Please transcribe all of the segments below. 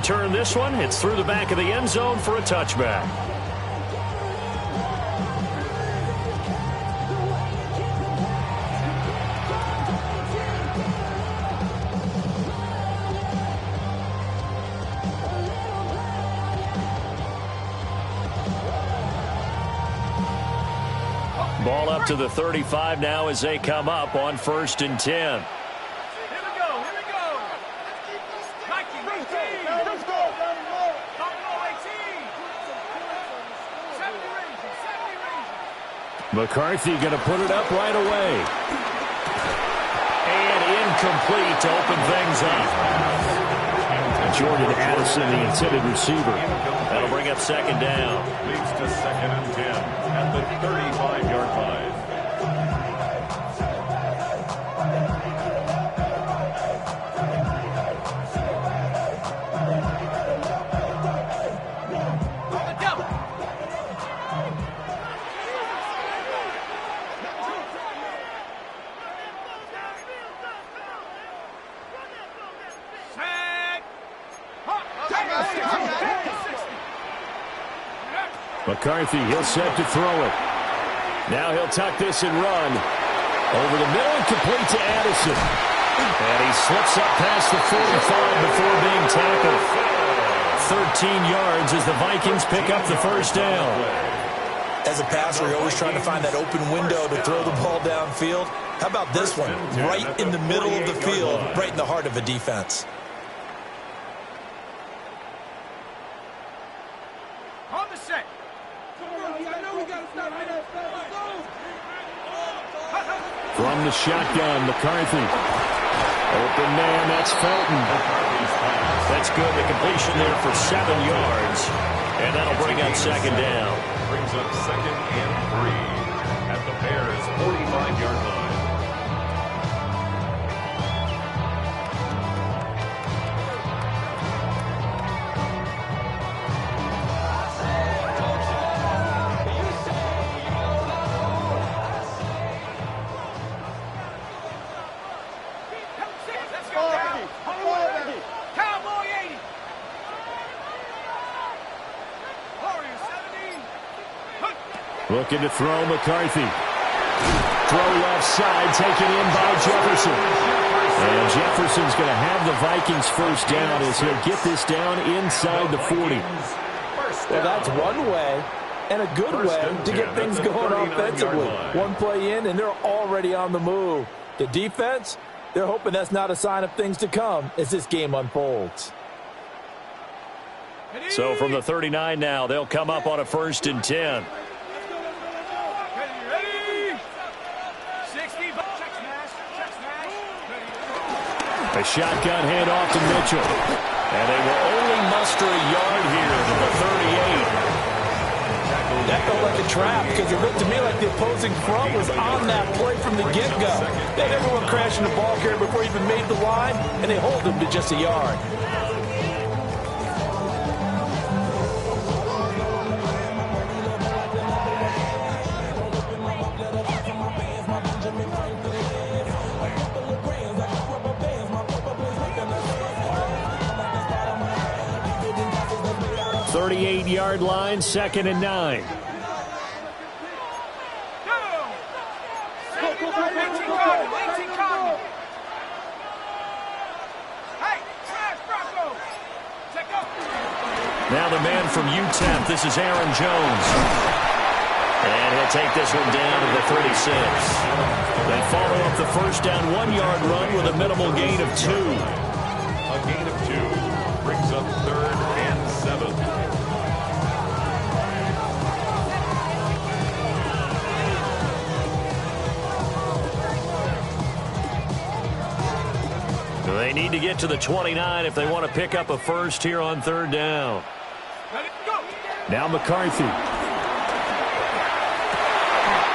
return this one. It's through the back of the end zone for a touchback. Ball up to the 35 now as they come up on 1st and 10. McCarthy going to put it up right away. And incomplete to open things up. Jordan Addison, the intended receiver. That'll bring up 2nd down. Leads to 2nd and 10 at the 35-yard line. McCarthy, he'll set to throw it. Now he'll tuck this and run. Over the middle and complete to Addison. And he slips up past the 45 before being tackled. 13 yards as the Vikings pick up the 1st down. As a passer, you're always trying to find that open window to throw the ball downfield. How about this one? Right in the middle of the field, right in the heart of a defense. From the shotgun, McCarthy. Open man, that's Felton. That's good. The completion there for 7 yards. And that'll bring up 2nd down. Brings up 2nd and 3 at the Bears' 45-yard line. Looking to throw, McCarthy. Throw left side, taken in by Jefferson. And Jefferson's going to have the Vikings 1st down as he'll get this down inside the 40. Well, that's one way and a good way to get things going offensively. One play in, and they're already on the move. The defense, they're hoping that's not a sign of things to come as this game unfolds. So from the 39 now, they'll come up on a 1st and 10. A shotgun handoff to Mitchell. And they will only muster a yard here to the 38. That felt like a trap because it looked to me like the opposing front was on that play from the get-go. They had everyone crashing the ball carrier before he even made the line, and they hold him to just a yard. Yard line, 2nd and 9. Now the man from UTEP, this is Aaron Jones. And he'll take this one down to the 36. They follow up the 1st down 1-yard run with a minimal gain of 2. A gain of 2 brings up 3rd and 7. They need to get to the 29 if they want to pick up a 1st here on 3rd down. Now McCarthy.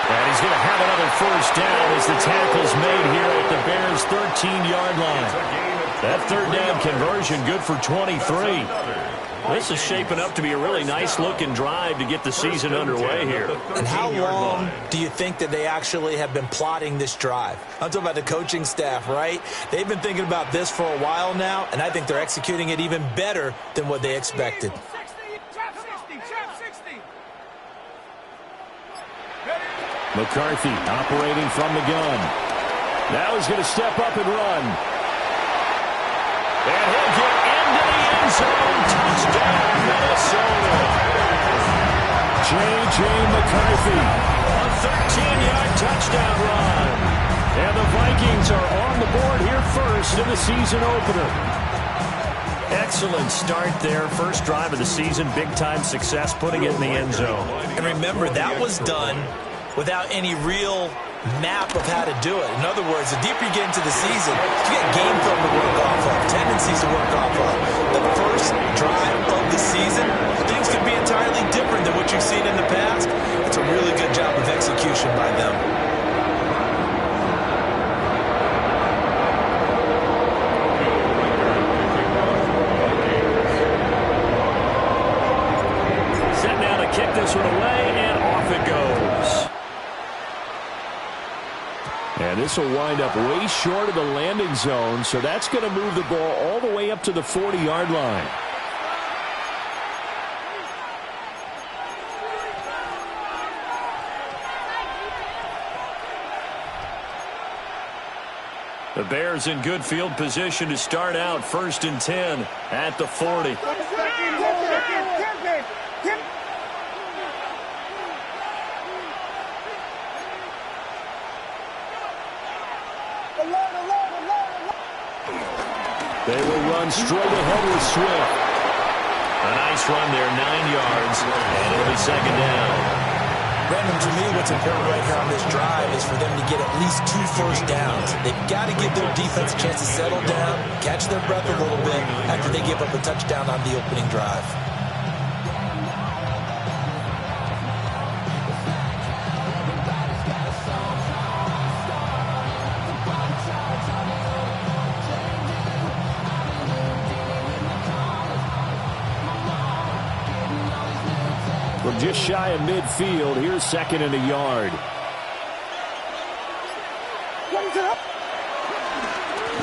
And he's going to have another 1st down as the tackle's made here at the Bears' 13-yard line. That 3rd down conversion good for 23. This is shaping up to be a really nice-looking drive to get the season underway here. And how long do you think that they actually have been plotting this drive? I'm talking about the coaching staff, right? They've been thinking about this for a while now, and I think they're executing it even better than what they expected. McCarthy operating from the gun. Now he's going to step up and run. And he'll get into the end zone. Touchdown, Minnesota. J.J. McCarthy. A 13-yard touchdown run. And the Vikings are on the board here first in the season opener. Excellent start there. First drive of the season. Big-time success putting it in the end zone. And remember, that was done without any real map of how to do it. In other words, the deeper you get into the season, you get game film to work off of, tendencies to work off of. The first drive of the season, things could be entirely different than what you've seen in the past. It's a really good job of execution by them. Set now to kick this one away, and off it goes. And this will wind up way short of the landing zone, so that's going to move the ball all the way up to the 40-yard line. The Bears in good field position to start out 1st and 10 at the 40. They will run straight ahead with Swift. A nice run there, 9 yards, and it'll be 2nd down. Brandon, to me, what's important right here on this drive is for them to get at least 2 first downs. They've got to give their defense a chance to settle down, catch their breath a little bit after they give up a touchdown on the opening drive. From just shy of midfield, here's 2nd and a yard.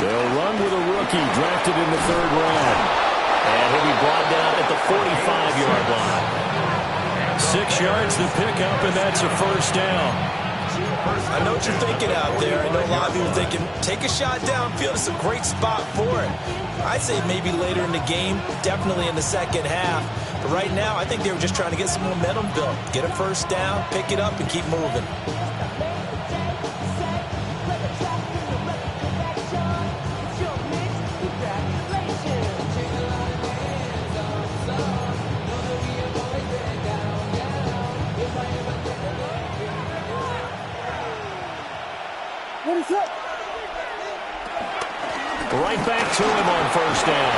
They'll run with a rookie drafted in the 3rd round. And he'll be brought down at the 45-yard line. 6 yards to pick up, and that's a 1st down. I know what you're thinking out there. I know a lot of you are thinking, take a shot downfield. It's a great spot for it. I'd say maybe later in the game, definitely in the second half. But right now, I think they were just trying to get some momentum built. Get a first down, pick it up, and keep moving. Right back to him on 1st down.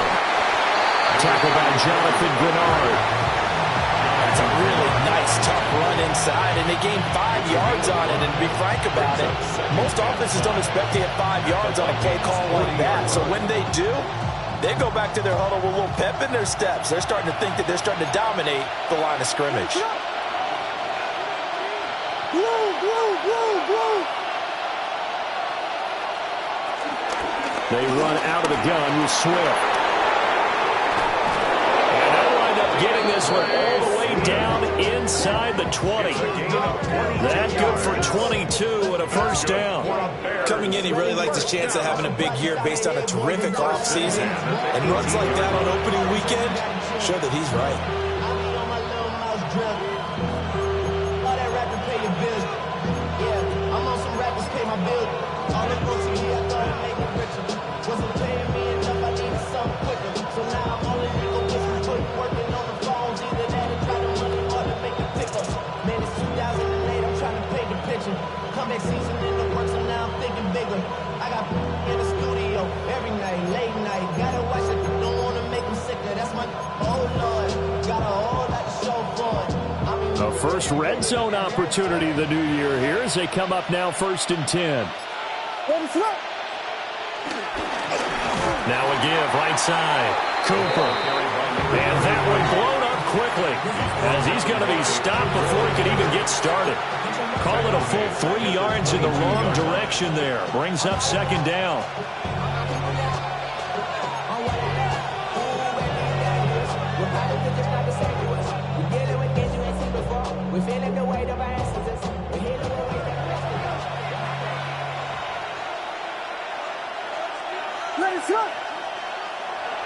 Tackled by Jonathan Grenard. That's a really nice, tough run inside, and they gained 5 yards on it. And to be frank about it, most offenses don't expect to get 5 yards on a play call like that. So when they do, they go back to their huddle with a little pep in their steps. They're starting to think that they're starting to dominate the line of scrimmage. They run out of the gun with Swift. And they'll wind up getting this one all the way down inside the 20. That good for 22 and a 1st down. Coming in, he really liked his chance of having a big year based on a terrific offseason. And runs like that on opening weekend show that he's right. Wasn't paying me enough, I needed something quicker. So now I'm all in legal business, working on the phones. Either that or try to money or to make the pickups. Man, it's 2008, I'm trying to paint the picture. Comeback season in the works, and now I'm thinking bigger. I got in the studio every night, late night. Gotta watch it, don't wanna make them sicker. That's my, oh Lord, got a whole lot to show for it. A first red zone opportunity the new year here as they come up now 1st and 10. Now a give right side. Cooper. And that quickly, as he's going to be stopped before he can even get started. Call it a full 3 yards in the wrong direction there. Brings up second down.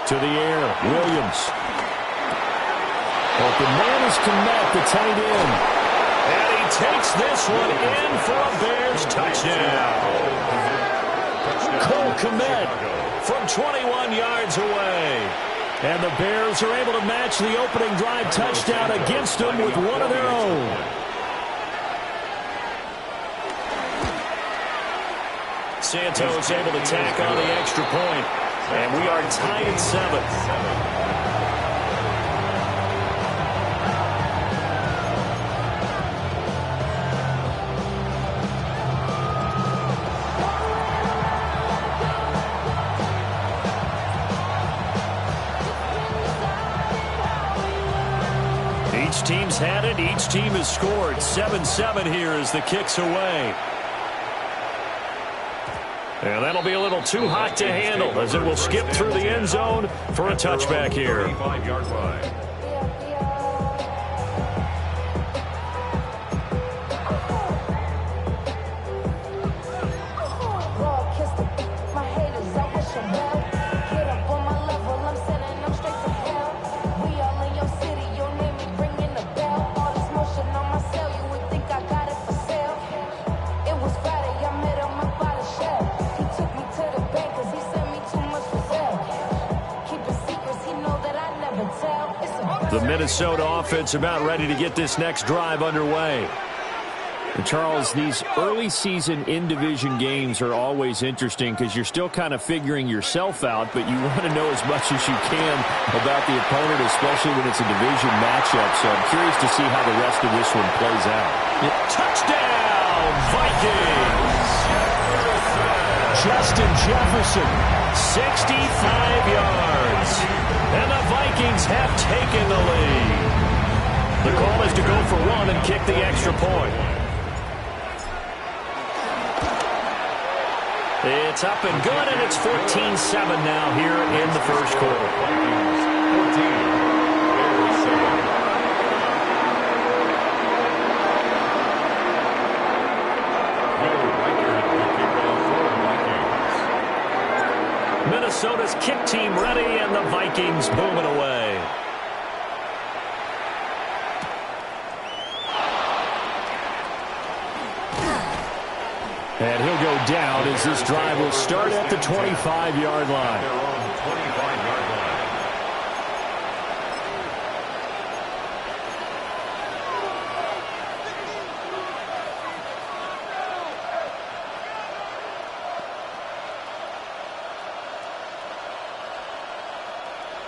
To the air, Williams. Open man is Kmet, the tight end. And he takes this one in for a Bears touchdown. Cole Kmet from 21 yards away. And the Bears are able to match the opening drive touchdown against them with one of their own. Santos able to tack on the extra point. And we are tied at 7. Each team's had it. Each team has scored. 7-7 here as the kick's away. And that'll be a little too hot to handle as it will skip through the end zone for a touchback here. 25-yard line. The Minnesota offense about ready to get this next drive underway. And Charles, these early season in-division games are always interesting because you're still kind of figuring yourself out, but you want to know as much as you can about the opponent, especially when it's a division matchup. So I'm curious to see how the rest of this one plays out. Touchdown, Vikings! Justin Jefferson, 65 yards. And the Vikings have taken the lead. The call is to go for one and kick the extra point. It's up and good, and it's 14-7 now here in the first quarter. Vikings 14, Bears 7. Minnesota's kick team ready, and the Vikings booming away. And he'll go down as this drive will start at the 25-yard line. They're on the 25-yard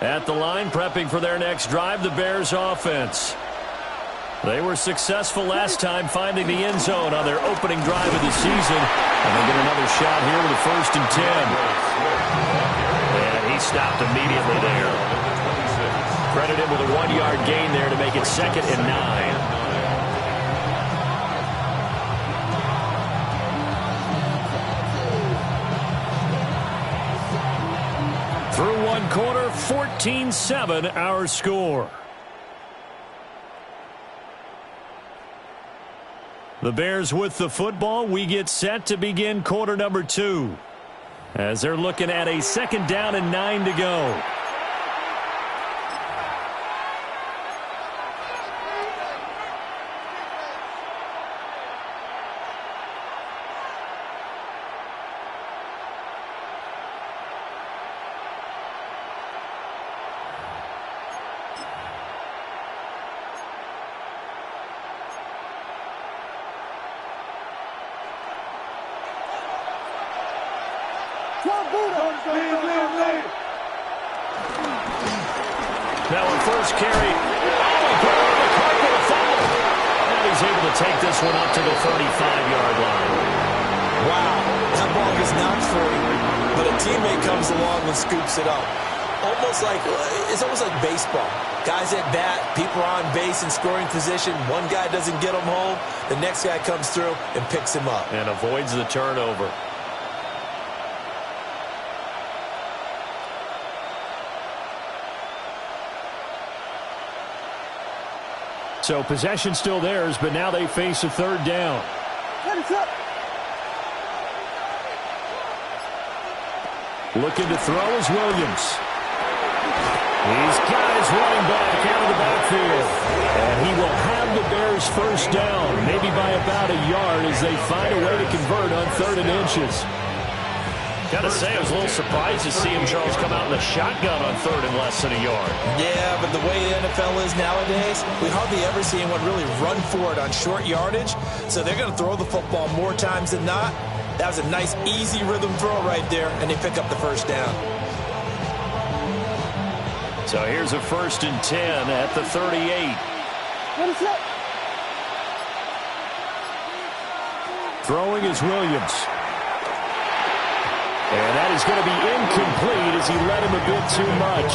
line. At the line, prepping for their next drive, the Bears offense. They were successful last time finding the end zone on their opening drive of the season. And they get another shot here with a 1st and 10. And he stopped immediately there. Credit him with a 1-yard gain there to make it 2nd and 9. Through one quarter, 14-7 our score. The Bears with the football. We get set to begin quarter number 2. As they're looking at a 2nd down and 9 to go. Now on first carry, he put it on the carpet, a foul. And he's able to take this one up to the 35-yard line. Wow, that ball is not free, but a teammate comes along and scoops it up. It's almost like baseball. Guys at bat, people are on base in scoring position. One guy doesn't get him home. The next guy comes through and picks him up. And avoids the turnover. So possession still theirs, but now they face a third down. Looking to throw is Williams. He's got his running back out of the backfield. And he will have the Bears first down, maybe by about a yard as they find a way to convert on 3rd and inches. Gotta say, I was a little surprised to see him, Charles, come out in the shotgun on 3rd and less than a yard. Yeah, but the way the NFL is nowadays, we hardly ever see anyone really run for it on short yardage. So they're going to throw the football more times than not. That was a nice, easy rhythm throw right there, and they pick up the first down. So here's a 1st and 10 at the 38. Throwing is Williams. And that is going to be incomplete as he led him a bit too much.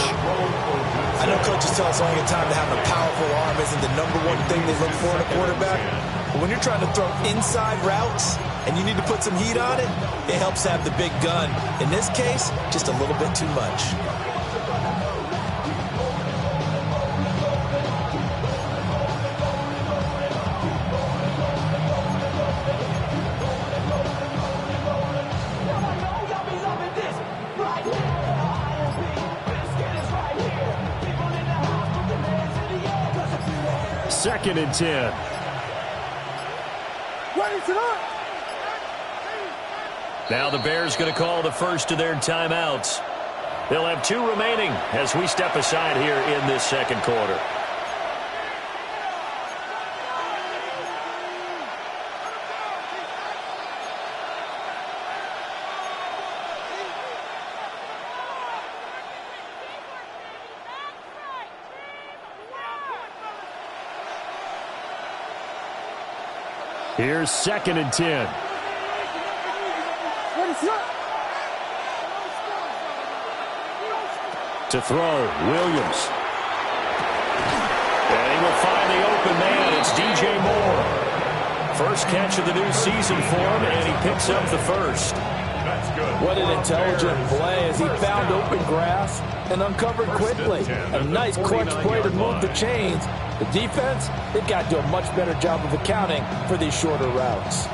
I know coaches tell us all the time that having a powerful arm isn't the #1 thing they look for in a quarterback. But when you're trying to throw inside routes and you need to put some heat on it, it helps have the big gun. In this case, just a little bit too much. Second and 10. Now the Bears going to call the first of their timeouts. They'll have 2 remaining as we step aside here in this second quarter. Here's 2nd and 10. To throw, Williams. And he will find the open man. It's DJ Moore. First catch of the new season for him, and he picks up the first. That's good. What an intelligent play as he found open grass and uncovered quickly. A nice clutch play to move the chains. The defense, they've got to do a much better job of accounting for these shorter routes.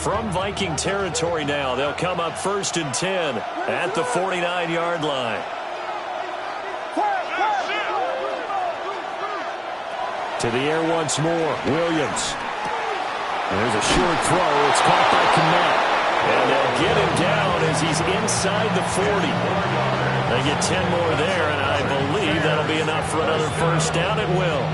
From Viking territory now, they'll come up 1st and 10 at the 49-yard line. To the air once more, Williams. There's a short throw. It's caught by Kmet. And they'll get him down as he's inside the 40. They get 10 more there, and I believe that'll be enough for another first down. It will.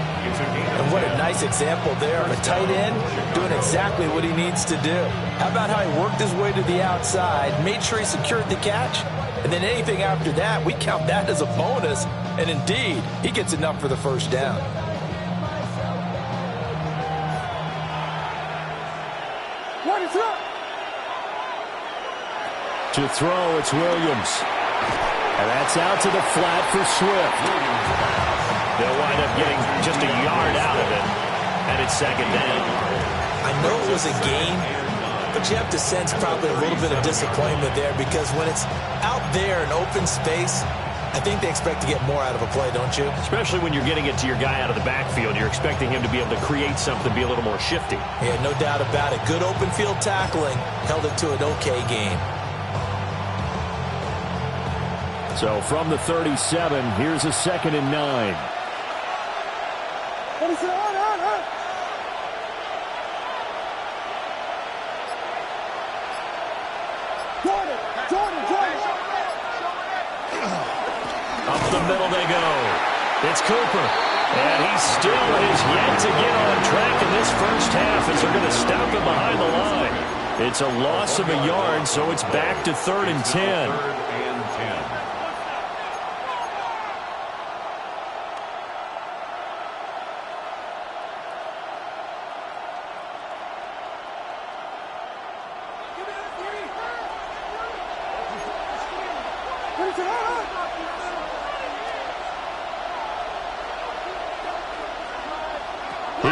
And what a nice example there of a tight end doing exactly what he needs to do. How about how he worked his way to the outside, made sure he secured the catch, and then anything after that, we count that as a bonus. And indeed, he gets enough for the first down. To throw, it's Williams. And that's out to the flat for Swift. They'll wind up getting just a yard out of it, and it's 2nd down. I know it was a gain, but you have to sense probably a little bit of disappointment there because when it's out there in open space, I think they expect to get more out of a play, don't you? Especially when you're getting it to your guy out of the backfield. You're expecting him to be able to create something, be a little more shifty. Yeah, no doubt about it. Good open field tackling held it to an okay game. So from the 37, here's a 2nd and 9. Up the middle they go. It's Cooper. And he still is yet to get on track in this first half as they're going to stop him behind the line. It's a loss of a yard, so it's back to 3rd and 10.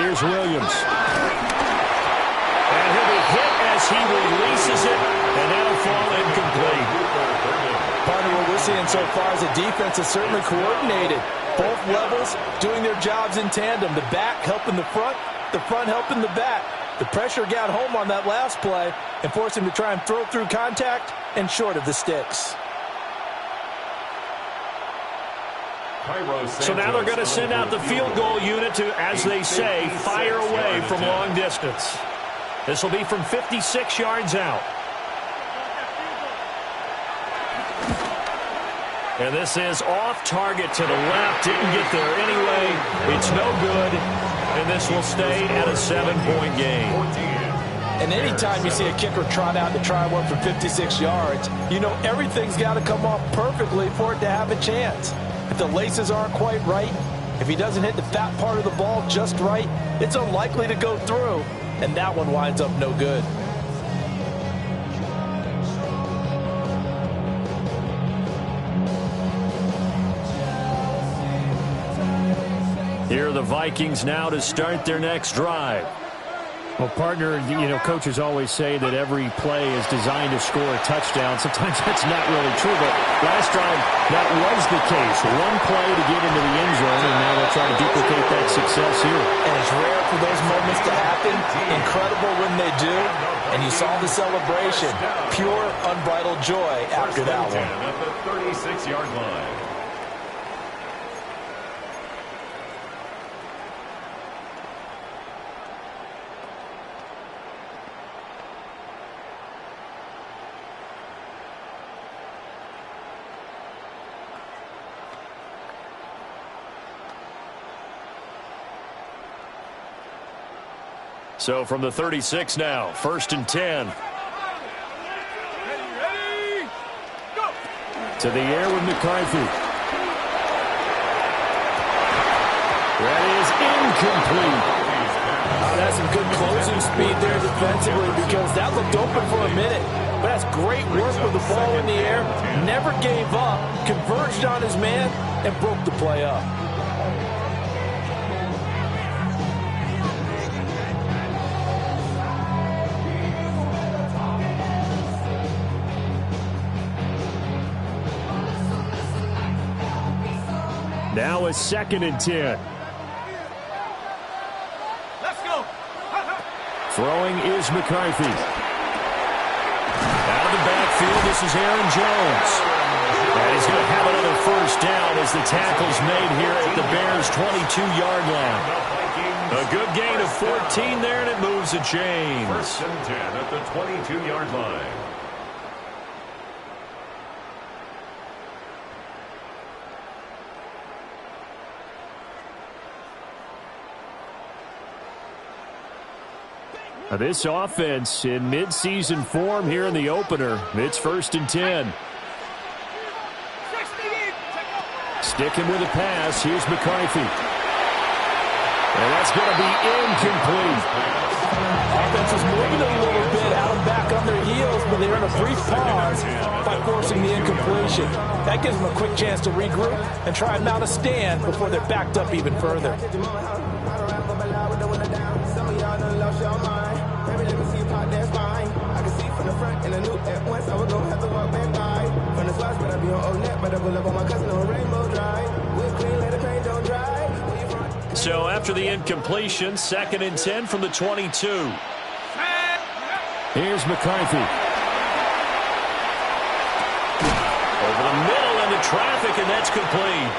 Here's Williams. And he'll be hit as he releases it, and that'll fall incomplete. Part of what we're seeing so far is the defense is certainly coordinated. Both levels doing their jobs in tandem. The back helping the front helping the back. The pressure got home on that last play and forced him to try and throw through contact and short of the sticks. So now they're going to send out the field goal unit to, as they say, fire away from long distance. This will be from 56 yards out. And this is off target to the left. Didn't get there anyway. It's no good. And this will stay at a 7-point game. And anytime you see a kicker trot out to try one for 56 yards, you know everything's got to come off perfectly for it to have a chance. If the laces aren't quite right, if he doesn't hit the fat part of the ball just right, it's unlikely to go through. And that one winds up no good. Here are the Vikings now to start their next drive. Well, partner, coaches always say that every play is designed to score a touchdown. Sometimes that's not really true, but last drive, that was the case. One play to get into the end zone, and now they'll try to duplicate that success here. And it's rare for those moments to happen. Incredible when they do. And you saw the celebration. Pure, unbridled joy after that one. At the 36-yard line. So from the 36 now, 1st and 10. To the air with McCarthy. That is incomplete. That's some good closing speed there defensively because that looked open for a minute. But that's great work with the ball in the air. Never gave up, converged on his man, and broke the play up. Now a 2nd and 10. Let's go. Throwing is McCarthy. Out of the backfield, this is Aaron Jones. And he's going to have another first down as the tackle's made here at the Bears' 22-yard line. A good gain of 14 there, and it moves the chains. 1st and 10 at the 22-yard line. This offense in midseason form here in the opener. It's 1st and 10. Sticking with a pass. Here's McCarthy. And that's going to be incomplete. Offense is moving a little bit, out and back on their heels, but they're in a brief pause by forcing the incompletion. That gives them a quick chance to regroup and try and mount a stand before they're backed up even further. So after the incompletion, 2nd and 10 from the 22. Here's McCarthy. Over the middle into traffic, and that's complete.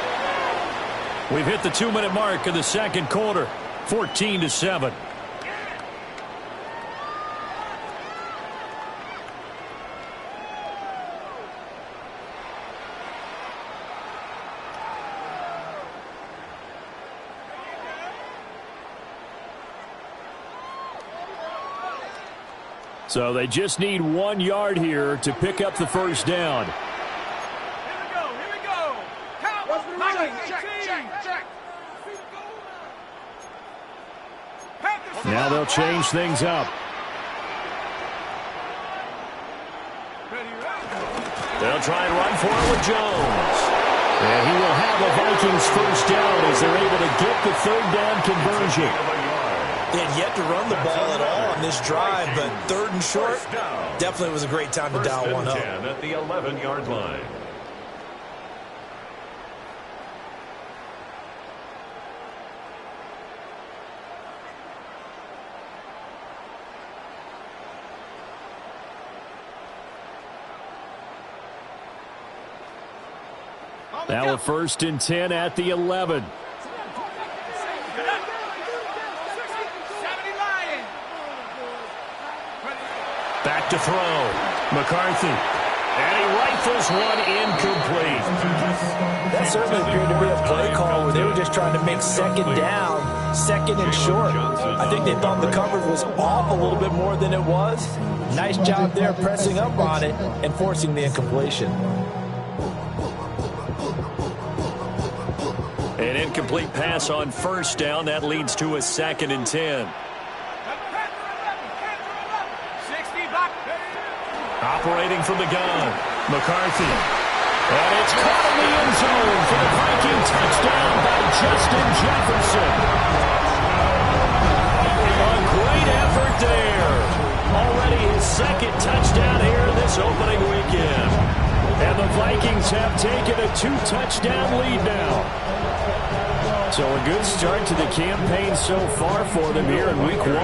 We've hit the 2-minute mark in the second quarter. 14-7. So they just need 1 yard here to pick up the first down. Here we go. Check. Now they'll change things up. They'll try and run for it with Jones. And he will have a Vikings first down as they're able to get the 3rd down conversion. They had yet to run the ball at all on this drive, but 3rd and short, definitely was a great time to dial one up. At the 11-yard line. Now a 1st and 10 at the 11. Back to throw. McCarthy. And he rifles one incomplete. That certainly appeared to be a play call where they were just trying to make 2nd down, 2nd and short. I think they thought the coverage was off a little bit more than it was. Nice job there pressing up on it and forcing the incompletion. An incomplete pass on 1st down. That leads to a 2nd and 10. Operating from the gun, McCarthy. And it's caught in the end zone for the Viking touchdown by Justin Jefferson. A great effort there. Already his 2nd touchdown here this opening weekend. And the Vikings have taken a 2-touchdown lead now. So a good start to the campaign so far for them here in week 1.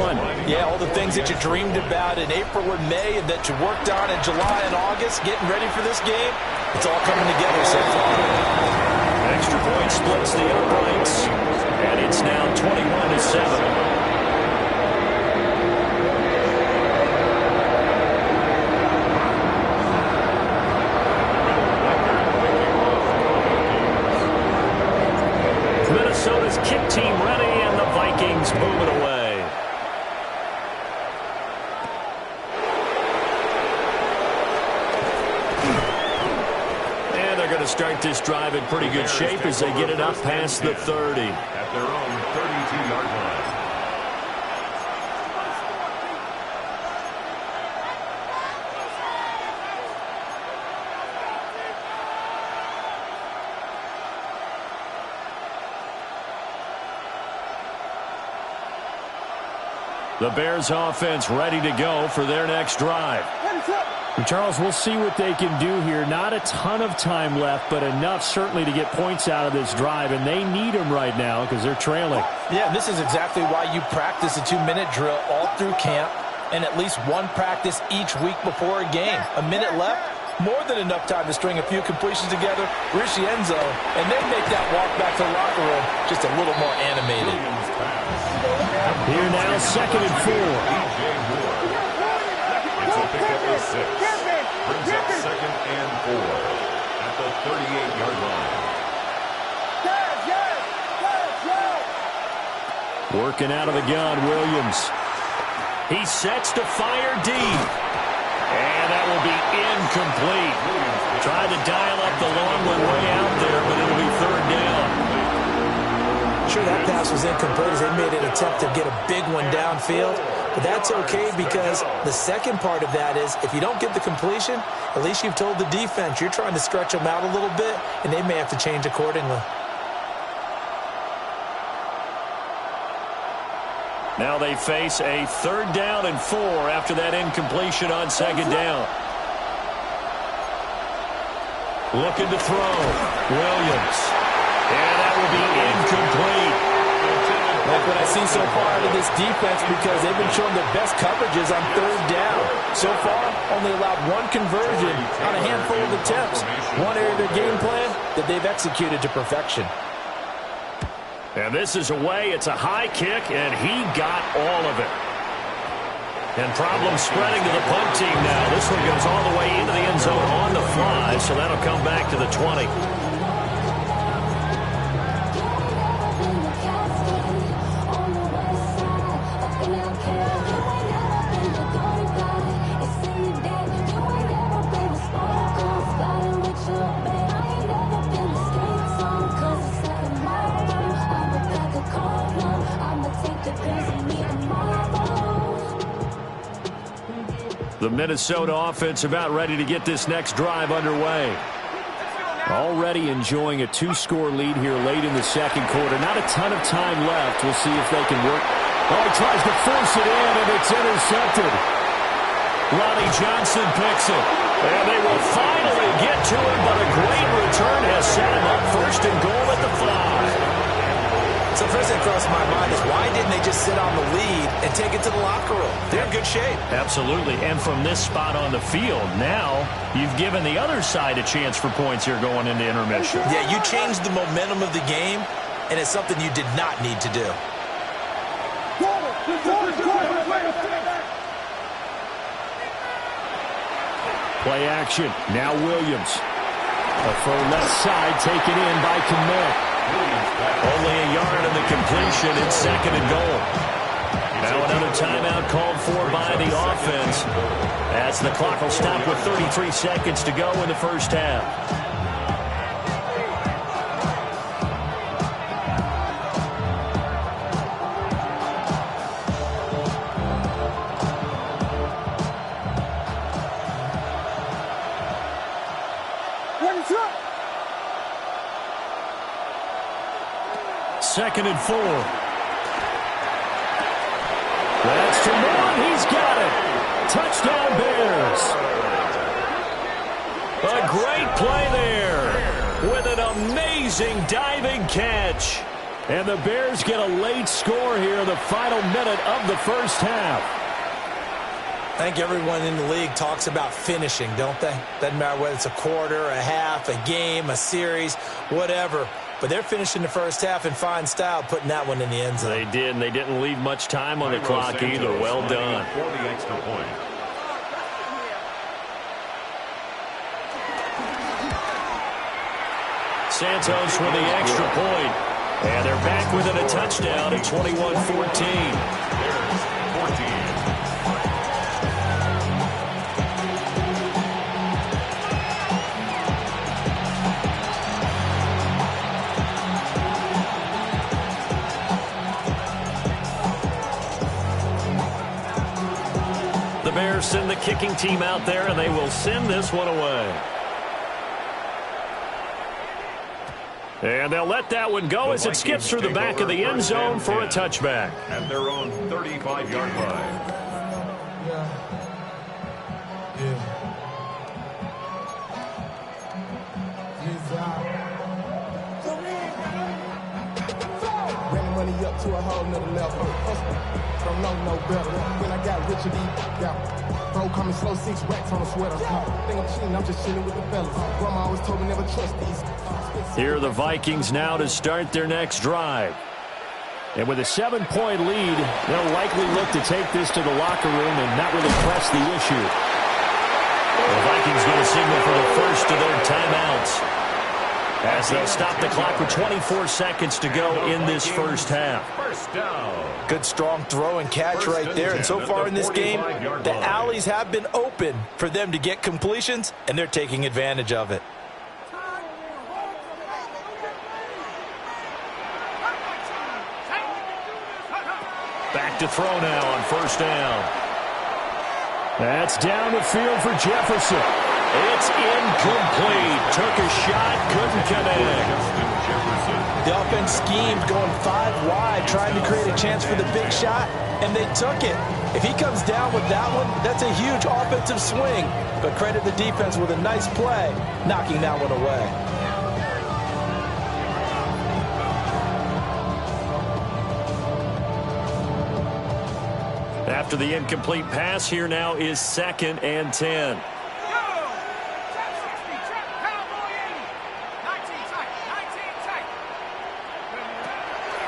Yeah, all the things that you dreamed about in April and May and that you worked on in July and August, getting ready for this game, it's all coming together so far. Extra point splits the uprights, and it's now 21-7. Minnesota's kick team ready, and the Vikings move it away. And they're going to start this drive in pretty good shape as they get it up past the 30. At their own 32-yard line. The Bears offense ready to go for their next drive. And Charles, we'll see what they can do here. Not a ton of time left, but enough certainly to get points out of this drive, and they need them right now because they're trailing. Yeah, this is exactly why you practice a 2-minute drill all through camp and at least one practice each week before a game. A minute left, more than enough time to string a few completions together, reach the end zone, and then make that walk back to the locker room just a little more animated. Here now, 2nd and 4. It's a pickup of 6. Brings up 2nd and 4 at the 38-yard line. Working out of the gun, Williams. He sets to fire deep. And that will be incomplete. Tried to dial up the long one way out there, but it'll be 3rd down. Sure, that pass was incomplete as they made an attempt to get a big one downfield. But that's okay because the second part of that is if you don't get the completion, at least you've told the defense you're trying to stretch them out a little bit, and they may have to change accordingly. Now they face a 3rd down and 4 after that incompletion on 2nd down. Looking to throw. Williams. And that will be incomplete. Like what I've seen so far out of this defense because they've been showing their best coverages on 3rd down. So far, only allowed one conversion on a handful of attempts. One area of their game plan that they've executed to perfection. And this is away. It's a high kick, and he got all of it. And problems spreading to the punt team now. This one goes all the way into the end zone on the fly, so that'll come back to the 20. The Minnesota offense about ready to get this next drive underway. Already enjoying a 2-score lead here late in the 2nd quarter. Not a ton of time left. We'll see if they can work Oh, he tries to force it in, and it's intercepted. Ronnie Johnson picks it. And they will finally get to him, but a great return has set him up first and goal at the 5. So first thing crossed my mind is why didn't they just sit on the lead and take it to the locker room? They're in good shape. Absolutely. And from this spot on the field, now you've given the other side a chance for points here going into intermission. Yeah, you changed the momentum of the game, and it's something you did not need to do. Play action. Now Williams. A throw left side taken in by Kmet. Only a yard in the completion. It's second and goal. Now another timeout called for by the offense, as the clock will stop with 33 seconds to go in the first half. Second and 4. That's Jamon. He's got it. Touchdown, Bears. A great play there with an amazing diving catch. And the Bears get a late score here in the final minute of the first half. I think everyone in the league talks about finishing, don't they? Doesn't matter whether it's a quarter, a half, a game, a series, whatever. But they're finishing the first half in fine style, putting that one in the end zone. They did, and they didn't leave much time on the clock either. Well done. For the extra point. Santos with the extra point. And they're back within a touchdown at 21-14. Bears 14. The Bears send the kicking team out there, and they will send this one away. And they'll let that one go as it skips through the back of the end zone for a touchback. At their own 35-yard line. Money up to a whole nother level. Don't know no better. When I got rich and got bro coming slow, 6 racks on a sweater. Think I'm cheating, I'm just chilling with the fellas. Grandma always told me never trust these. Here are the Vikings now to start their next drive. And with a 7-point lead, they'll likely look to take this to the locker room and not really press the issue. The Vikings going to signal for the first of their timeouts, as they'll stop the clock with 24 seconds to go in this first half. First down. Good strong throw and catch right there. And so far in this game, the alleys have been open for them to get completions, and they're taking advantage of it. Back to throw now on first down. That's down the field for Jefferson. It's incomplete. Took a shot, couldn't connect. Justin Jefferson. The offense schemed going 5 wide, trying to create a chance for the big shot, and they took it. If he comes down with that one, that's a huge offensive swing. But credit the defense with a nice play, knocking that one away. After the incomplete pass, here now is 2nd and 10.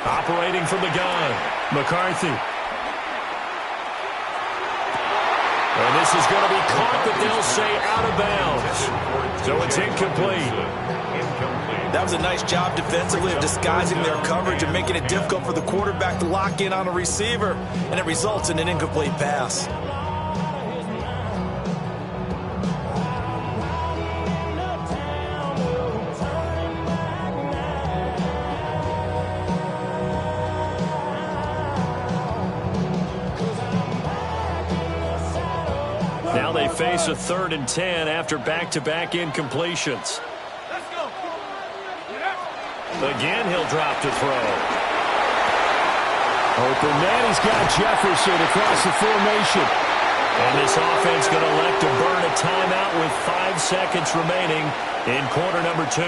Operating from the gun, McCarthy. And this is going to be caught, but they'll say out of bounds. So it's incomplete. That was a nice job defensively of disguising their coverage and making it difficult for the quarterback to lock in on a receiver, and it results in an incomplete pass. Now they face a 3rd and 10 after back-to-back incompletions. Let's go. Again, he'll drop to throw. Open man, he's got Jefferson across the formation. And this offense going to elect to burn a timeout with 5 seconds remaining in quarter number 2.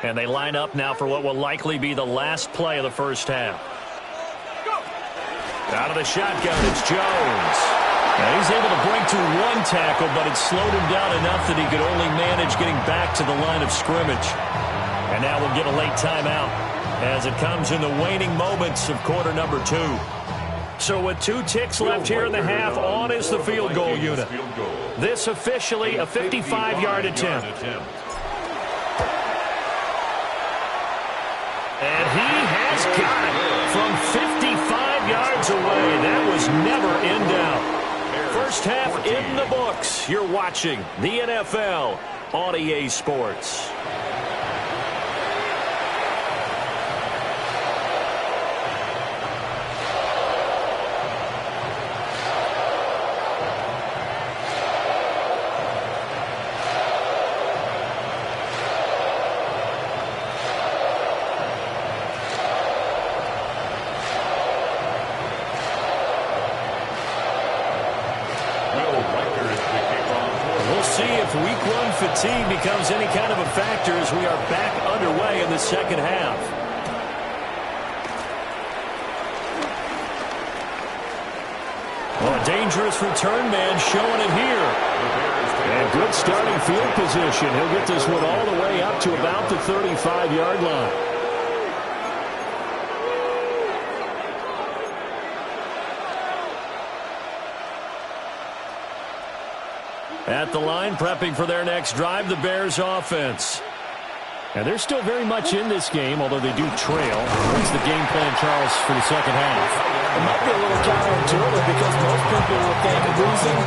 And they line up now for what will likely be the last play of the first half. Out of the shotgun, it's Jones. Now he's able to break through 1 tackle, but it slowed him down enough that he could only manage getting back to the line of scrimmage. And now we'll get a late timeout as it comes in the waning moments of quarter number 2. So with 2 ticks left here in the half, on is the field goal unit. This officially a 55-yard attempt. And he has got it from 55 yards away. That was never in doubt. First half in the books. You're watching the NFL on EA Sports. Fatigue becomes any kind of a factor as we are back underway in the second half. Well, a dangerous return man showing it here. And good starting field position. He'll get this one all the way up to about the 35-yard line. At the line, prepping for their next drive, the Bears offense. And they're still very much in this game, although they do trail. What's the game plan, Charles, for the second half? It might be a little counterintuitive because most people will think losing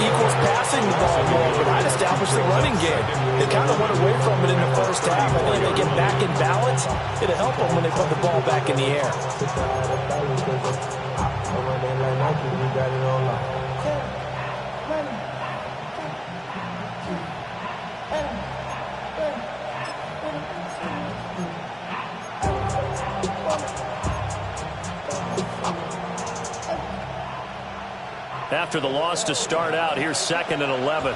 equals passing the ball more, but I'd establish the running game. They kind of went away from it in the first half. I think if they get back in balance, it'll help them when they put the ball back in the air. After the loss to start out, here's 2nd and 11.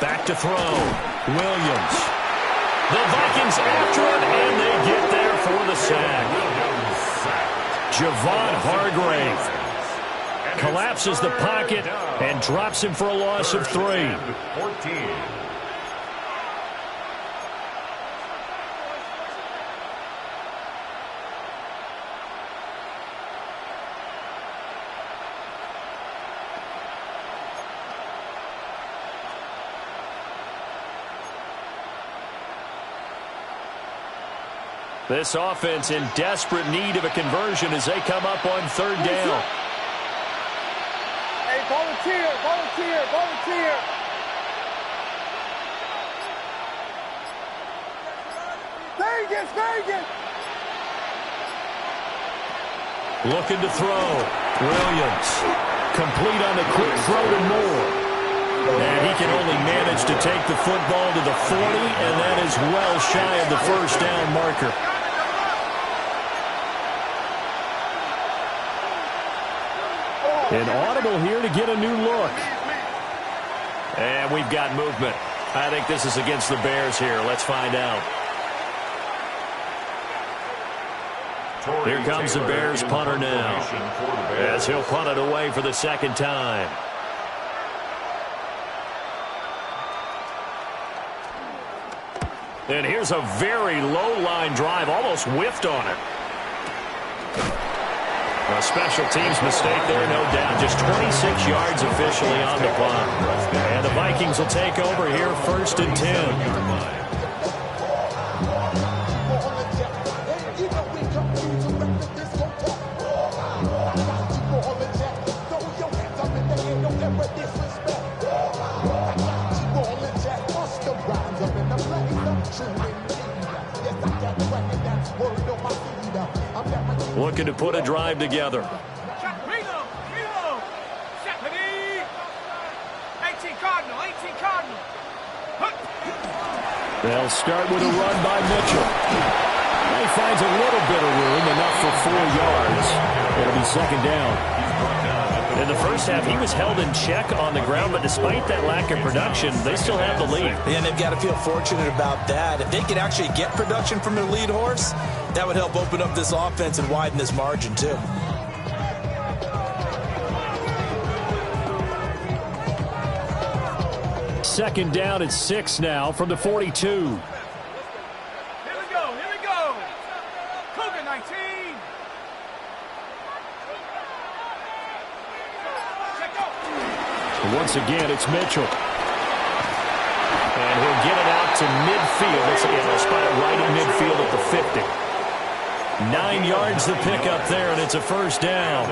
Back to throw. Williams. The Vikings after him, and they get there for the sack. Javon Hargrave collapses the pocket and drops him for a loss of 3. 14. This offense in desperate need of a conversion as they come up on 3rd down. Hey, volunteer, volunteer, volunteer. Vegas, Vegas. Looking to throw. Williams. Complete on the quick throw to Moore. And he can only manage to take the football to the 40, and that is well shy of the first down marker. An audible here to get a new look. And we've got movement. I think this is against the Bears here. Let's find out. Here comes the Bears punter now, as he'll punt it away for the 2nd time. And here's a very low-line drive, almost whiffed on it. A special teams mistake there, no doubt. Just 26 yards officially on the punt. And the Vikings will take over here 1st and 10. Looking to put a drive together. They'll start with a run by Mitchell. He finds a little bit of room, enough for 4 yards. It'll be second down. In the first half, he was held in check on the ground, but despite that lack of production, they still have the lead. And they've got to feel fortunate about that. If they could actually get production from their lead horse, that would help open up this offense and widen this margin, too. Second down at 6 now from the 42. Here we go. Cougar 19. Once again, it's Mitchell. And he'll get it out to midfield. They'll spot it right in midfield at the 50. 9 yards to pick up there, and it's a first down.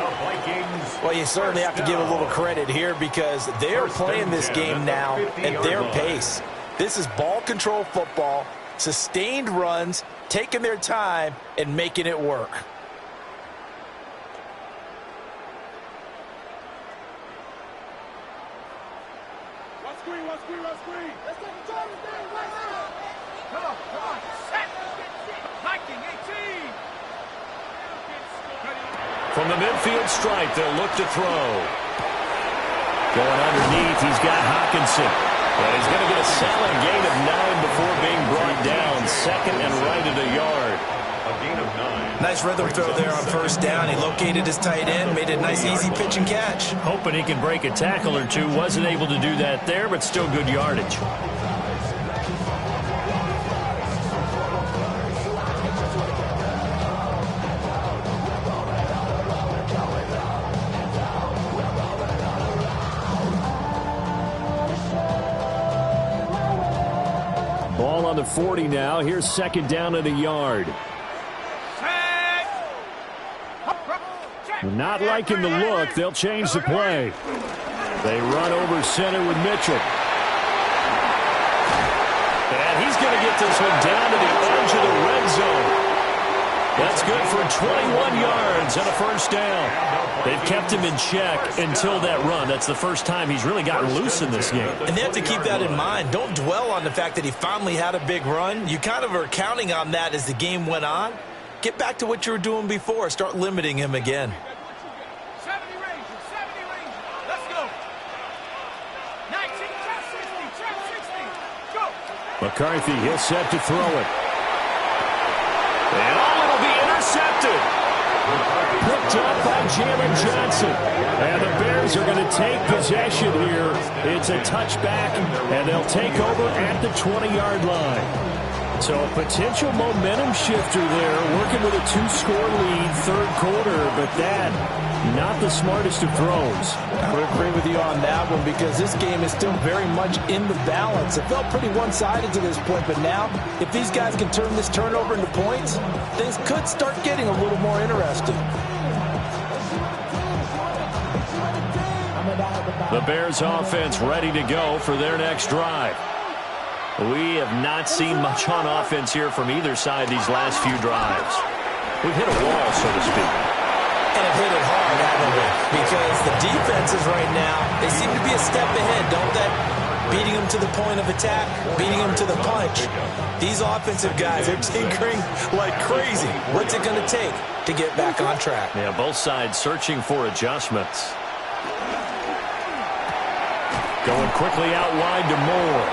Well, you certainly have to give a little credit here because they're playing this game now at their pace. This is ball control football, sustained runs, taking their time, and making it work. One screen. Let's take the Chargers down right now. Come on. Set. Viking 18. From the midfield stripe, they'll look to throw. Going underneath, he's got Hockenson. And he's going to get a solid gain of 9 before being brought down. Second and right at a yard. A gain of 9. Nice rhythm throw there on first down. He located his tight end, made it a nice, easy pitch and catch. Hoping he can break a tackle or two. Wasn't able to do that there, but still good yardage. Ball on the 40 now. Here's second down at a yard. Not liking the look. They'll change the play. They run over center with Mitchell. And he's going to get this one down to the edge of the red zone. That's good for 21 yards and a first down. They've kept him in check until that run. That's the first time he's really gotten loose in this game. And they have to keep that in mind. Don't dwell on the fact that he finally had a big run. You kind of are counting on that as the game went on. Get back to what you were doing before. Start limiting him again. 70 Rangers. Let's go. 19, trap 60. Go. McCarthy, he'll set to throw it. And it'll be intercepted. Picked up by Jalen Johnson. And the Bears are going to take possession here. It's a touchback, and they'll take over at the 20-yard line. So a potential momentum shifter there, working with a 2-score lead, third quarter, but that, not the smartest of throws. I would agree with you on that one because this game is still very much in the balance. It felt pretty one-sided to this point, but now, if these guys can turn this turnover into points, things could start getting a little more interesting. The Bears offense ready to go for their next drive. We have not seen much on offense here from either side these last few drives. We've hit a wall, so to speak. And have hit it hard, haven't we? Because the defenses right now, they seem to be a step ahead, don't they? Beating them to the point of attack, beating them to the punch. These offensive guys are tinkering like crazy. What's it going to take to get back on track? Yeah, both sides searching for adjustments. Going quickly out wide to Moore.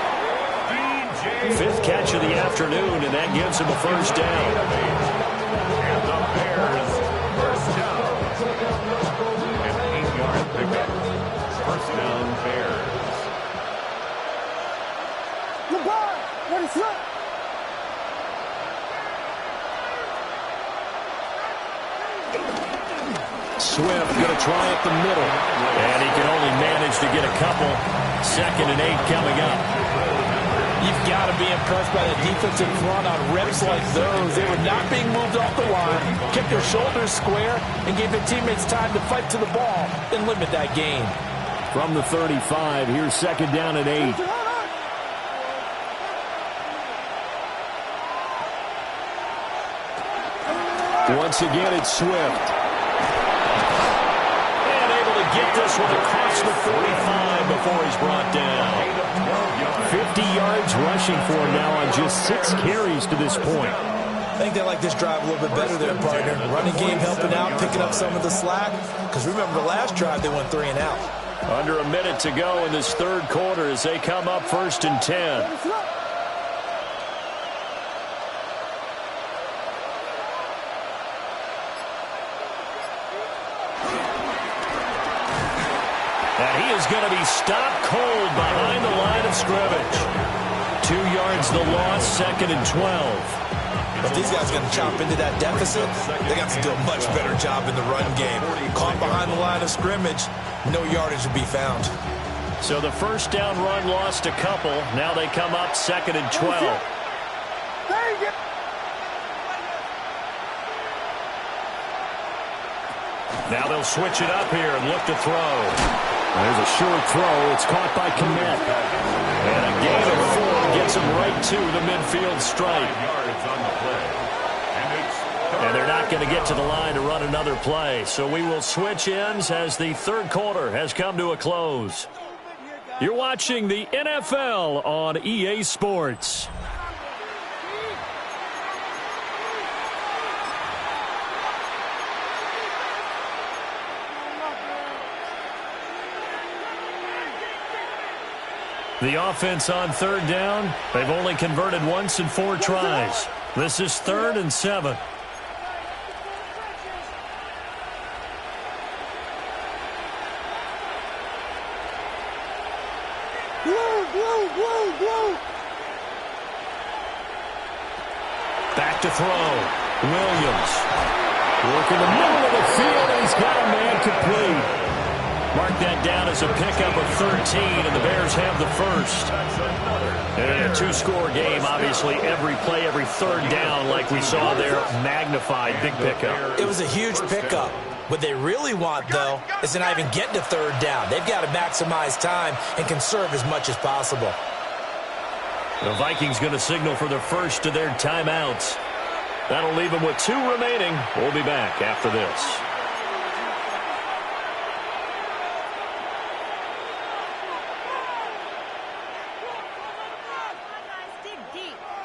Fifth catch of the afternoon, and that gives him a first down. And the Bears first down. An 8-yard pickup. First down, Bears. Goodbye. Ready, set. Swift going to try up the middle. And he can only manage to get a couple. 2nd and 8 coming up. You've got to be impressed by the defensive front on reps like those. They were not being moved off the line, kept their shoulders square, and gave their teammates time to fight to the ball and limit that gain. From the 35, here's second down at 8. Once again, it's Swift. And able to get this one across the 45 before he's brought down. 50 yards rushing for him now on just 6 carries to this point. I think they like this drive a little bit better there, partner. Running game helping out, picking up some of the slack. Because remember, the last drive they went 3 and out. Under a minute to go in this third quarter as they come up 1st and 10. And he is going to be stopped cold behind the line of scrimmage. 2 yards the loss, 2nd and 12. If these guys are going to chop into that deficit, they got to do a much better job in the run game. Caught behind the line of scrimmage, no yardage to be found. So the first down run lost a couple. Now they come up 2nd and 12. Now they'll switch it up here and look to throw. There's a short throw. It's caught by Kmet. And a gain of 4 gets him right to the midfield stripe. And they're not going to get to the line to run another play. So we will switch ends as the third quarter has come to a close. You're watching the NFL on EA Sports. The offense on third down, they've only converted once in 4 tries. This is 3rd and 7. Back to throw. Williams. Work in the middle of the field, and he's got a man complete. Mark that down as a pickup of 13, and the Bears have the first. And in a 2-score game, obviously, every play, every third down, like we saw there, magnified, big pickup. It was a huge pickup. What they really want, though, is to not even get to third down. They've got to maximize time and conserve as much as possible. The Vikings going to signal for the first of their timeouts. That'll leave them with 2 remaining. We'll be back after this.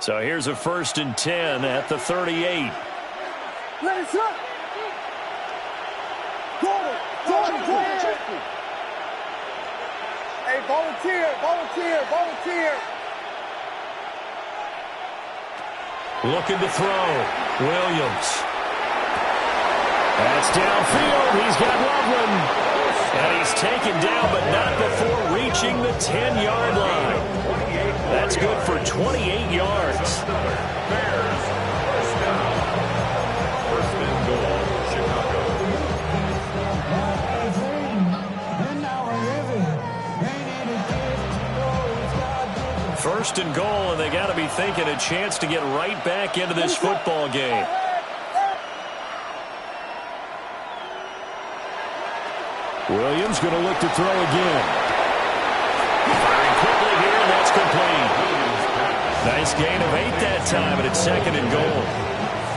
So here's a 1st and 10 at the 38. Hey, volunteer. Looking to throw. Williams. That's downfield. He's got Loveland. And he's taken down, but not before reaching the 10-yard line. That's good for 28 yards. First and goal, and they got to be thinking a chance to get right back into this football game. Williams going to look to throw again. Firing quickly here, and that's complete. Nice gain of 8 that time, and it's 2nd and goal.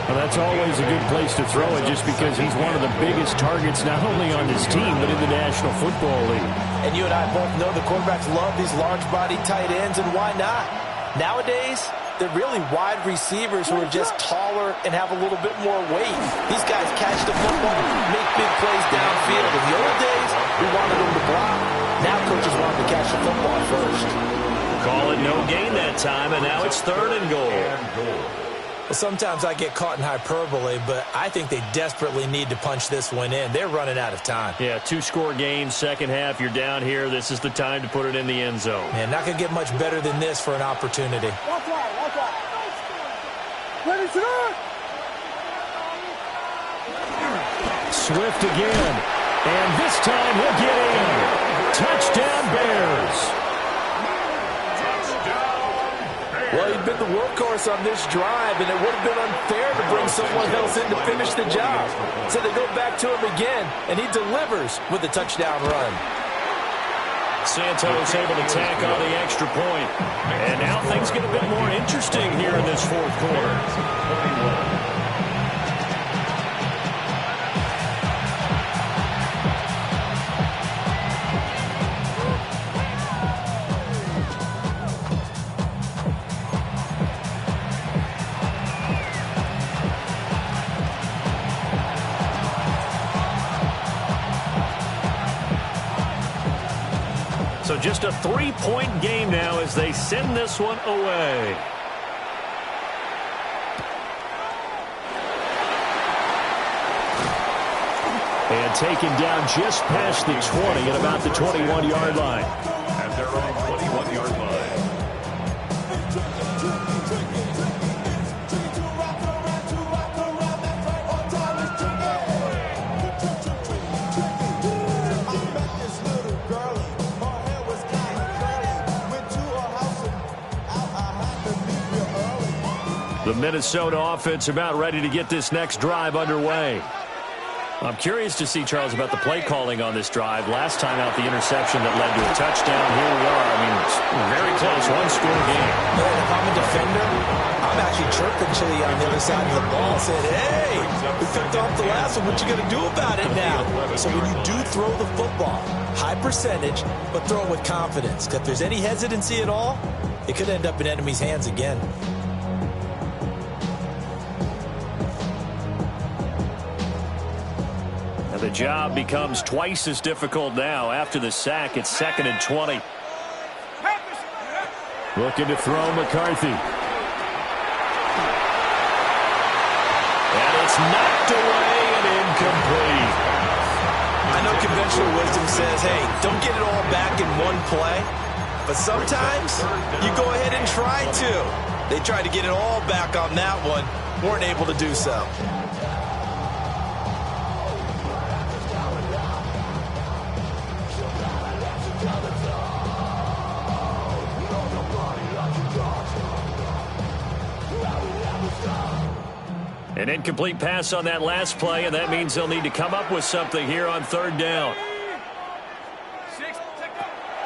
Well, that's always a good place to throw it just because he's one of the biggest targets not only on his team but in the National Football League. And you and I both know the quarterbacks love these large-body tight ends, and why not? Nowadays, they're really wide receivers who are just taller and have a little bit more weight. These guys catch the football, make big plays downfield. In the old days, we wanted them to block. Now coaches want them to catch the football first. Call it no gain that time, and now it's 3rd and goal. Well, sometimes I get caught in hyperbole, but I think they desperately need to punch this one in. They're running out of time. Yeah, 2-score game, second half. You're down here. This is the time to put it in the end zone. Man, not going to get much better than this for an opportunity. Watch out. Ready to run. Swift again. And this time he'll get in. Touchdown, Bears. Well, he'd been the workhorse on this drive, and it would have been unfair to bring someone else in to finish the job. So they go back to him again, and he delivers with a touchdown run. Santos able to tack on the extra point. And now things get a bit more interesting here in this fourth quarter. just a 3-point game now as they send this one away. And taken down just past the 20 at about the 21-yard line. At their own 21-yard line. The Minnesota offense about ready to get this next drive underway. I'm curious to see, Charles, about the play calling on this drive. Last time out, the interception that led to a touchdown. Here we are. I mean, it's very close, one-score game. Man, if I'm a defender, I'm actually chirping Chili on the other side of the ball, saying, hey, we picked off the last one. What you going to do about it now? So when you do throw the football, high percentage, but throw it with confidence. Because if there's any hesitancy at all, it could end up in enemy's hands again. The job becomes twice as difficult now. After the sack, it's 2nd and 20. Looking to throw McCarthy. And it's knocked away and incomplete. I know conventional wisdom says, hey, don't get it all back in one play. But sometimes you go ahead and try to. They tried to get it all back on that one. Weren't able to do so. An incomplete pass on that last play, and that means they'll need to come up with something here on 3rd down.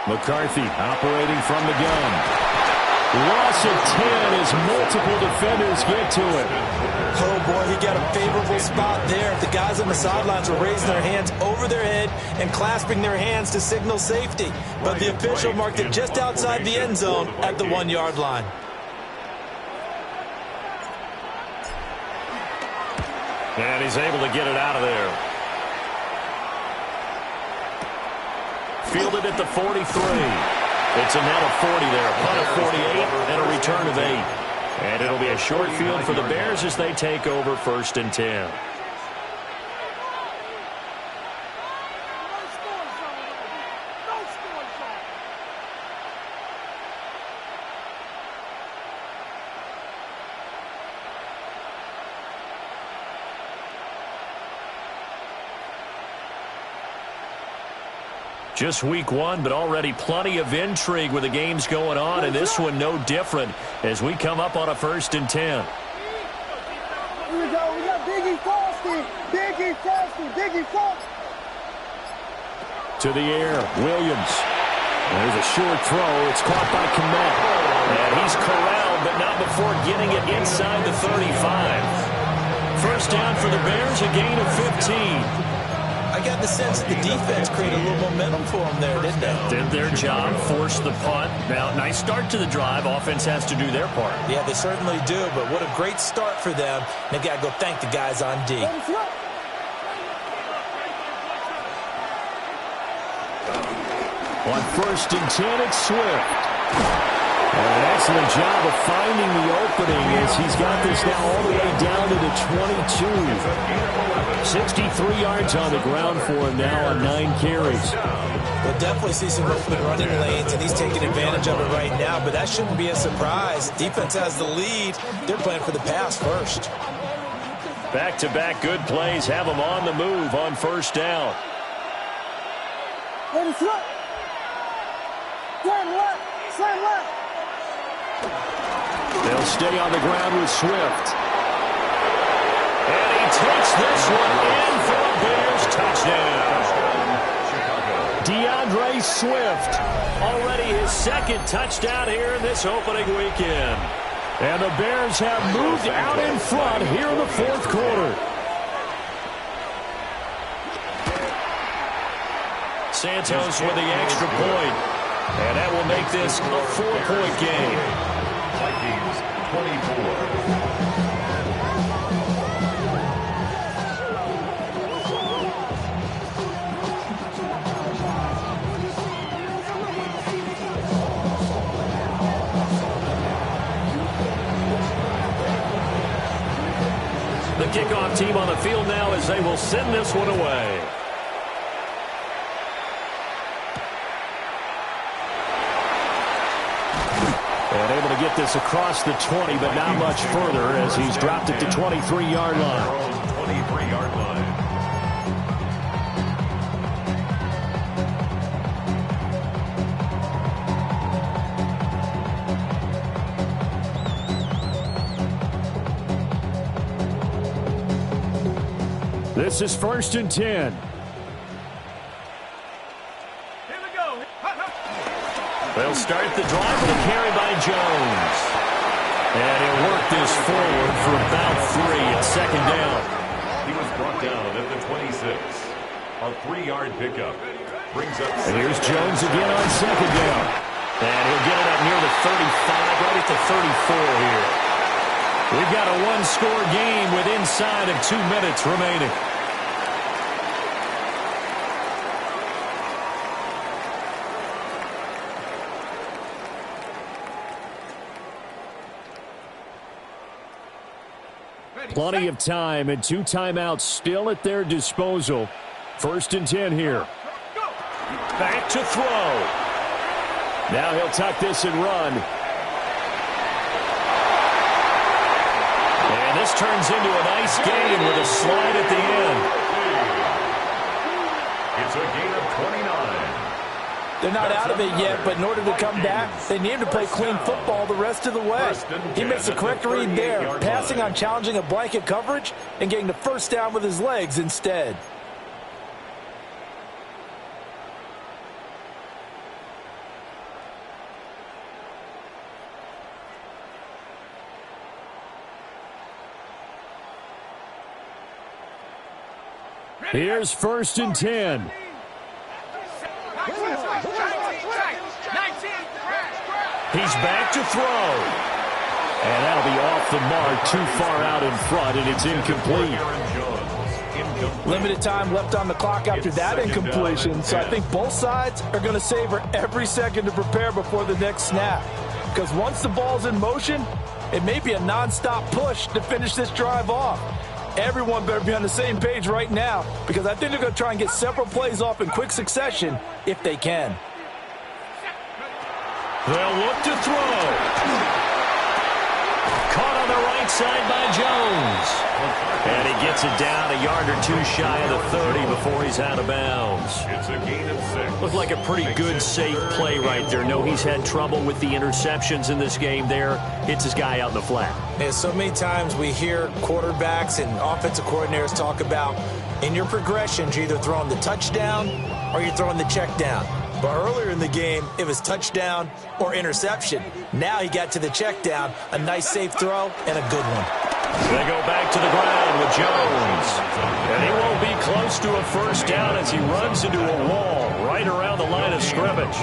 McCarthy operating from the gun. Loss of 10 as multiple defenders get to it. Oh, boy, he got a favorable spot there. The guys on the sidelines were raising their hands over their head and clasping their hands to signal safety. But the official marked it just outside the end zone at the 1-yard line. And he's able to get it out of there. Fielded at the 43. It's a net of 40 there. Punt of 48 and a return of 8. And it'll be a short field for the Bears as they take over 1st and 10. Just week 1, but already plenty of intrigue with the games going on, and this one no different as we come up on a 1st and 10. Here we go. We got Biggie Frosty. Biggie Frosty. Biggie Frosty. To the air, Williams. There's a short throw. It's caught by Kmet. And he's corralled, but not before getting it inside the 35. 1st down for the Bears, a gain of 15. I got the sense that the defense created a little momentum for them there, didn't they? Did their job, forced the punt. Now, nice start to the drive. Offense has to do their part. Yeah, they certainly do, but what a great start for them. They've got to go thank the guys on D. On 1st and 10, it's Swift. And an excellent job of finding the opening as he's got this now all the way down to the 22. 63 yards on the ground for him now on 9 carries. We'll definitely see some open running lanes, and he's taking advantage of it right now, but that shouldn't be a surprise. Defense has the lead. They're playing for the pass first. Back-to-back good plays have them on the move on 1st down. Let it slip. Slam left. Slam left. They'll stay on the ground with Swift. And he takes this one in for a Bears touchdown. DeAndre Swift, already his 2nd touchdown here in this opening weekend. And the Bears have moved out in front here in the 4th quarter. Santos with the extra point. And that will make this a 4-point game. Vikings 24. the kickoff team on the field now as they will send this one away. And able to get this across the 20, but not much further as he's dropped it to 23-yard line. 23-yard line. This is 1st and 10. They'll start the drive with a carry by Jones. And he'll work this forward for about 3 at 2nd down. He was brought down at the 26. A 3-yard pickup. Brings up. And here's Jones again on 2nd down. And he'll get it up near the 35, right at the 34 here. We've got a one-score game with inside of 2 minutes remaining. Plenty of time and 2 timeouts still at their disposal. 1st and 10 here. Back to throw. Now he'll tuck this and run. And this turns into a nice gain with a slide at the end. It's a gain of 29. They're not out of it yet, but in order to come back, they need to play clean football the rest of the way. He makes the correct read there, passing on challenging a blanket coverage and getting the first down with his legs instead. Here's 1st and 10. He's back to throw. And that'll be off the mark, too far out in front, and it's incomplete. Limited time left on the clock after that incompletion, so I think both sides are going to savor every second to prepare before the next snap. Because once the ball's in motion, it may be a nonstop push to finish this drive off. Everyone better be on the same page right now, because I think they're going to try and get several plays off in quick succession if they can. They'll look to throw. Caught on the right side by Jones. And he gets it down a yard or 2 shy of the 30 before he's out of bounds. It's a gain of 6. Looked like a pretty good, safe play right there. No, he's had trouble with the interceptions in this game there. Hits his guy out in the flat. And so many times we hear quarterbacks and offensive coordinators talk about in your progressions, you're either throwing the touchdown or you're throwing the check down. But earlier in the game, it was touchdown or interception. Now he got to the check down, a nice safe throw, and a good one. They go back to the ground with Jones. And he won't be close to a first down as he runs into a wall right around the line of scrimmage.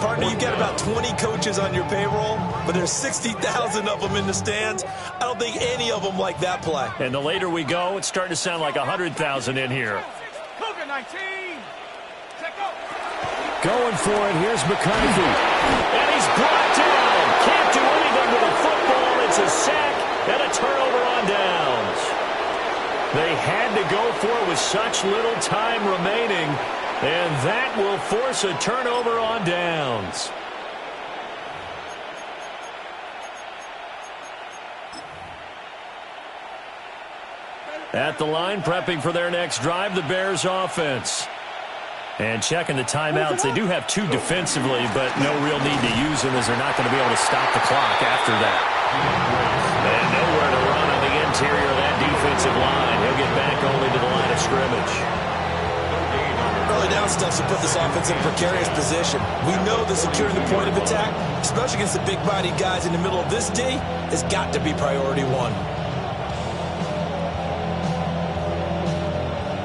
Partner, you've got about 20 coaches on your payroll, but there's 60,000 of them in the stands. I don't think any of them like that play. And the later we go, it's starting to sound like 100,000 in here. Cougar 19. Going for it, here's McCarthy. And he's brought down. Can't do anything with a football. It's a sack and a turnover on downs. They had to go for it with such little time remaining, and that will force a turnover on downs. At the line, prepping for their next drive, the Bears offense. And checking the timeouts. They do have 2 defensively, but no real need to use them as they're not going to be able to stop the clock after that. And nowhere to run on the interior of that defensive line. He'll get back only to the line of scrimmage. Early down stuff to put this offense in a precarious position. We know that securing the point of attack, especially against the big-bodied guys in the middle of this D, has got to be priority 1.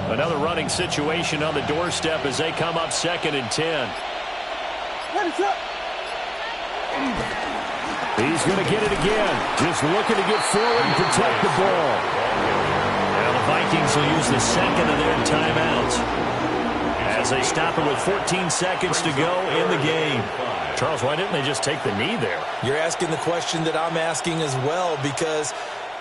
Another running situation on the doorstep as they come up 2nd and 10. He's going to get it again. Just looking to get forward and protect the ball. Now the Vikings will use the second of their timeouts as they stop it with 14 seconds to go in the game. Charles, why didn't they just take the knee there? You're asking the question that I'm asking as well, because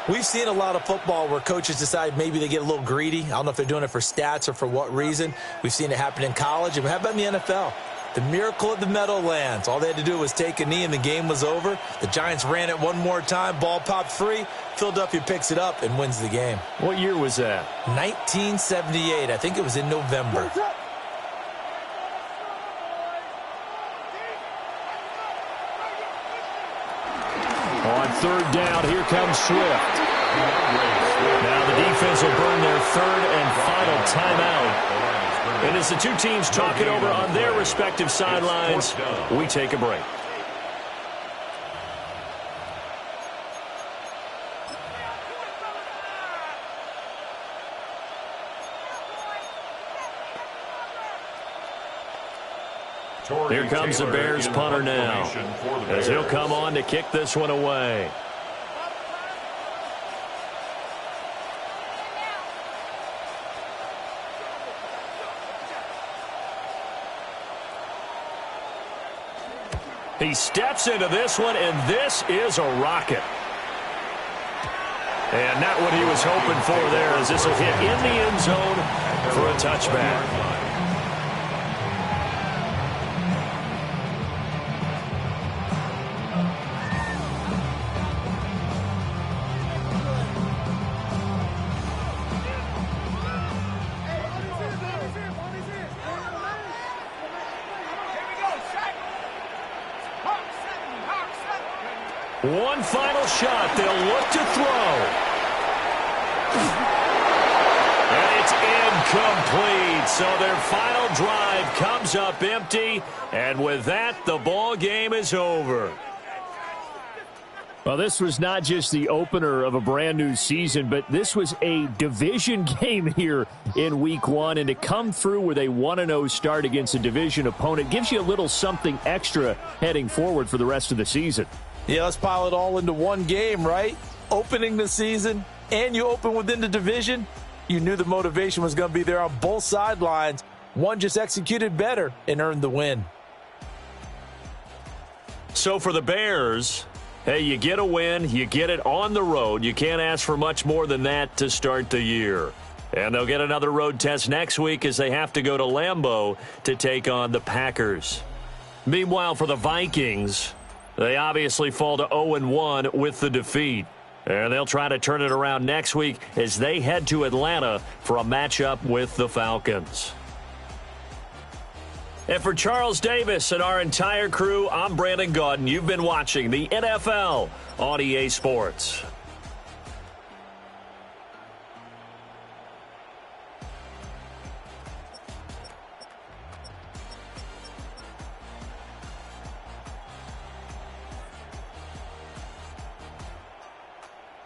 We've seen a lot of football where coaches decide maybe they get a little greedy. I don't know if they're doing it for stats or for what reason. We've seen it happen in college. And how about in the NFL? The miracle of the Meadowlands. All they had to do was take a knee and the game was over. The Giants ran it one more time. Ball popped free. Philadelphia picks it up and wins the game. What year was that? 1978. I think it was in November. On third down, here comes Swift. Now the defense will burn their third and final timeout. And as the two teams talk it over on their respective sidelines, we take a break. Here comes the Bears punter now, as he'll come on to kick this one away. He steps into this one, and this is a rocket. And not what he was hoping for there, as this will hit in the end zone for a touchback. One final shot. They'll look to throw. And it's incomplete. So their final drive comes up empty. And with that, the ball game is over. Well, this was not just the opener of a brand new season, but this was a division game here in week one. And to come through with a 1-0 start against a division opponent gives you a little something extra heading forward for the rest of the season. Yeah, let's pile it all into one game, right? Opening the season, and you open within the division. You knew the motivation was going to be there on both sidelines. One just executed better and earned the win. So for the Bears, hey, you get a win, you get it on the road. You can't ask for much more than that to start the year. And they'll get another road test next week as they have to go to Lambeau to take on the Packers. Meanwhile, for the Vikings, they obviously fall to 0-1 with the defeat. And they'll try to turn it around next week as they head to Atlanta for a matchup with the Falcons. And for Charles Davis and our entire crew, I'm Brandon Gaudin. You've been watching the NFL on EA Sports.